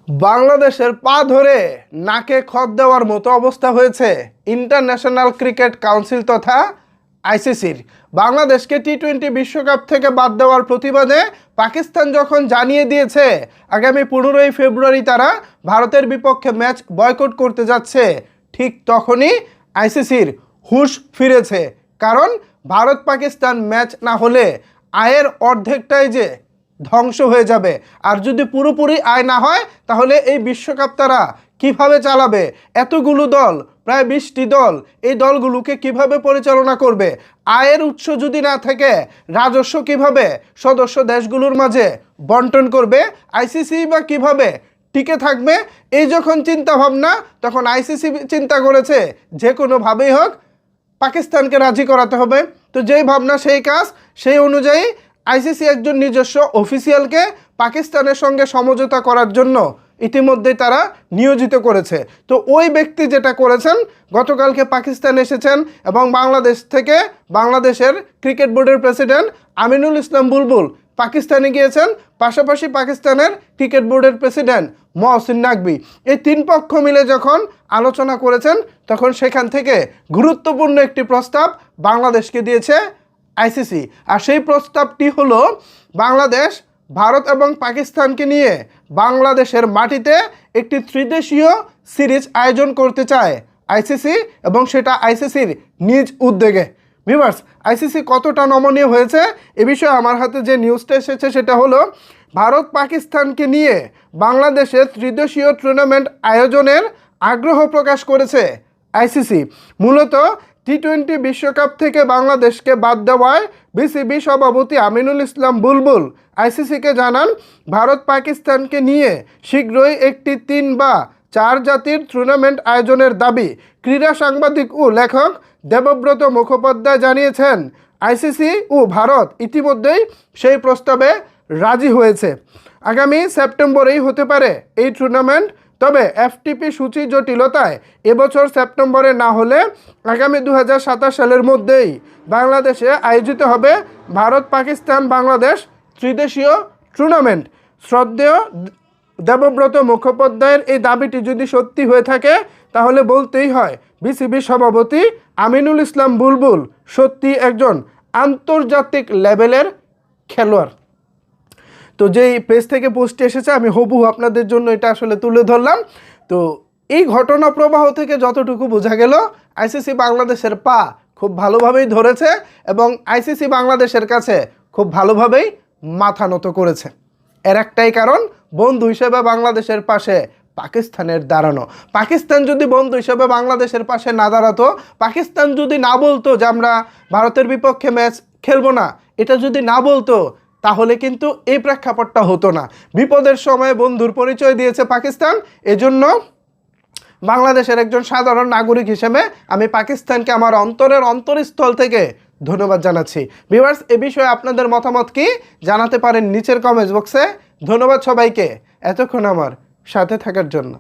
বাংলাদেশের পা ধরে নাকে খত দেওয়ার মতো অবস্থা হয়েছে ইন্টারন্যাশনাল ক্রিকেট কাউন্সিল তথা আইসিসির। বাংলাদেশকে টি-20 বিশ্বকাপ থেকে বাদ দেওয়ার প্রতিবাদে পাকিস্তান যখন জানিয়ে দিয়েছে আগামী 15ই ফেব্রুয়ারি তারা ভারতের বিপক্ষে ম্যাচ বয়কট করতে যাচ্ছে, ঠিক তখনই আইসিসির হুঁশ ফিরেছে। কারণ ভারত পাকিস্তান ম্যাচ না হলে আয়ের অর্ধেকটাই যে ধ্বংস হয়ে যাবে, আর যদি পুরোপুরি আয় না হয় তাহলে এই বিশ্বকাপ তারা কিভাবে চালাবে? এতগুলো দল, প্রায় 20টি দল, এই দলগুলোকে কিভাবে পরিচালনা করবে? আয়ের উৎস যদি না থাকে রাজস্ব কিভাবে সদস্য দেশগুলোর মাঝে বন্টন করবে? আইসিসি বা কিভাবে টিকে থাকবে? এই যখন চিন্তা ভাবনা, তখন আইসিসি চিন্তা করেছে যে কোনোভাবেই হোক পাকিস্তানকে রাজি করাতে হবে। তো যেই ভাবনা সেই কাজ, সেই অনুযায়ী আইসিসি একজন নিজস্ব অফিসিয়ালকে পাকিস্তানের সঙ্গে সমঝোতা করার জন্য ইতিমধ্যেই তারা নিয়োজিত করেছে। তো ওই ব্যক্তি যেটা করেছেন, গতকালকে পাকিস্তান এসেছেন এবং বাংলাদেশ থেকে বাংলাদেশের ক্রিকেট বোর্ডের প্রেসিডেন্ট আমিনুল ইসলাম বুলবুল পাকিস্তানে গিয়েছেন, পাশাপাশি পাকিস্তানের ক্রিকেট বোর্ডের প্রেসিডেন্ট মহসিন নাকভি। এই তিন পক্ষ মিলে যখন আলোচনা করেছেন, তখন সেখান থেকে গুরুত্বপূর্ণ একটি প্রস্তাব বাংলাদেশকে দিয়েছে আইসিসি। আর সেই প্রস্তাবটি হলো, বাংলাদেশ ভারত এবং পাকিস্তানকে নিয়ে বাংলাদেশের মাটিতে একটি ত্রিদেশীয় সিরিজ আয়োজন করতে চায় আইসিসি, এবং সেটা আইসিসির নিজ উদ্যোগে। ভিউয়ার্স, আইসিসি কতটা নমনীয় হয়েছে এ বিষয়ে আমার হাতে যে নিউজটা এসেছে সেটা হলো, ভারত পাকিস্তানকে নিয়ে বাংলাদেশের ত্রিদেশীয় টুর্নামেন্ট আয়োজনের আগ্রহ প্রকাশ করেছে আইসিসি। মূলত টি-20 বিশ্বকাপ থেকে বাংলাদেশকে বাদ দেওয়ায় বিসিবি সভাপতি আমিনুল ইসলাম বুলবুল আইসিসিকে জানান, ভারত পাকিস্তানকে নিয়ে শীঘ্রই একটি 3 বা 4 জাতির টুর্নামেন্ট আয়োজনের দাবি। ক্রীড়া সাংবাদিক ও লেখক দেবব্রত মুখোপাধ্যায় জানিয়েছেন, আইসিসি ও ভারত ইতিমধ্যেই সেই প্রস্তাবে রাজি হয়েছে। আগামী সেপ্টেম্বরেই হতে পারে এই টুর্নামেন্ট। তবে এফটিপি সূচি জটিলতায় এবছর সেপ্টেম্বরে না হলে আগামী 2027 সালের মধ্যেই বাংলাদেশে আয়োজিত হবে ভারত পাকিস্তান বাংলাদেশ ত্রিদেশীয় টুর্নামেন্ট। শ্রদ্ধেয় দেবব্রত মুখোপাধ্যায়ের এই দাবিটি যদি সত্যি হয়ে থাকে, তাহলে বলতেই হয় বিসিবি সভাপতি আমিনুল ইসলাম বুলবুল সত্যি একজন আন্তর্জাতিক লেভেলের খেলোয়াড়। তো যেই পেজ থেকে পোস্টটি এসেছে, আমি হুবহু আপনাদের জন্য এটা আসলে তুলে ধরলাম। তো এই ঘটনা প্রবাহ থেকে যতটুকু বোঝা গেল, আইসিসি বাংলাদেশের পা খুব ভালোভাবেই ধরেছে এবং আইসিসি বাংলাদেশের কাছে খুব ভালোভাবেই মাথা নত করেছে। এর একটাই কারণ, বন্ধু হিসেবে বাংলাদেশের পাশে পাকিস্তানের দাঁড়ানো। পাকিস্তান যদি বন্ধু হিসেবে বাংলাদেশের পাশে না দাঁড়াতো, পাকিস্তান যদি না বলতো যে আমরা ভারতের বিপক্ষে ম্যাচ খেলবো না, এটা যদি না বলতো, তাহলে কিন্তু এই প্রেক্ষাপটটা হতো না। বিপদের সময় বন্ধুর পরিচয় দিয়েছে পাকিস্তান। এজন্য বাংলাদেশের একজন সাধারণ নাগরিক হিসেবে আমি পাকিস্তানকে আমার অন্তরের অন্তরস্থল থেকে ধন্যবাদ জানাচ্ছি। ভিউয়ার্স, এ বিষয়ে আপনাদের মতামত কি জানাতে পারেন নিচের কমেন্টস বক্সে। ধন্যবাদ সবাইকে এতক্ষণ আমার সাথে থাকার জন্য।